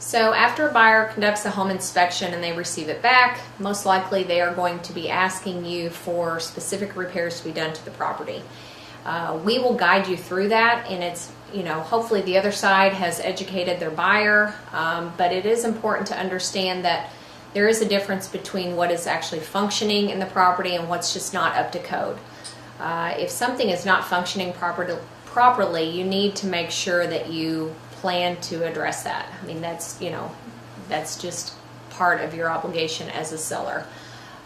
So after a buyer conducts a home inspection and they receive it back, most likely they are going to be asking you for specific repairs to be done to the property. We will guide you through that, and it's, hopefully the other side has educated their buyer, but it is important to understand that there is a difference between what is actually functioning in the property and what's just not up to code. If something is not functioning properly, you need to make sure that you plan to address that. I mean, that's just part of your obligation as a seller.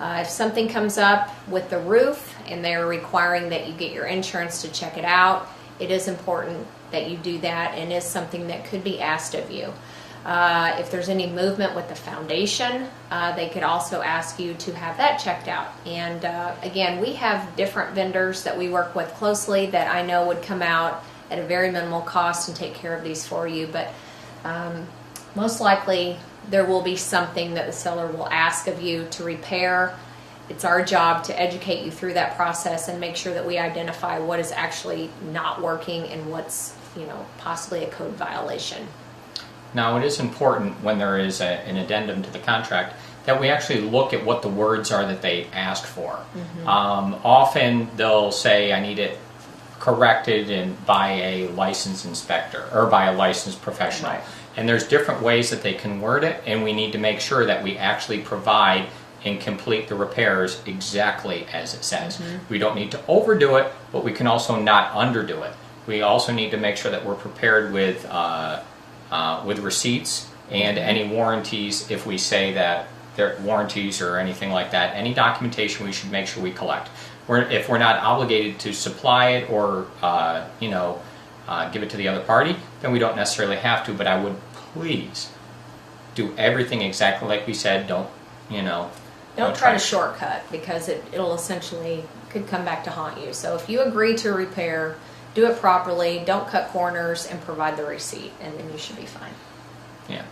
If something comes up with the roof and they're requiring that you get your insurance to check it out, it is important that you do that, and is something that could be asked of you. If there's any movement with the foundation, they could also ask you to have that checked out. And again, we have different vendors that we work with closely that I know would come out at a very minimal cost and take care of these for you, but most likely there will be something that the seller will ask of you to repair. It's our job to educate you through that process and make sure that we identify what is actually not working and what's possibly a code violation. Now, it is important when there is an addendum to the contract that we actually look at what the words are that they ask for. Mm-hmm. Often they'll say, I need it corrected by a licensed inspector or by a licensed professional. Right. And there's different ways that they can word it, and we need to make sure that we actually provide and complete the repairs exactly as it says. Mm-hmm. We don't need to overdo it, but we can also not underdo it. We also need to make sure that we're prepared with receipts and any warranties. If we say that there are warranties or anything like that, any documentation we should make sure we collect. If we're not obligated to supply it or give it to the other party, then we don't necessarily have to. But I would please do everything exactly like we said. Don't try to shortcut, because it'll essentially could come back to haunt you. So if you agree to repair, do it properly, don't cut corners, and provide the receipt, and then you should be fine. Yeah.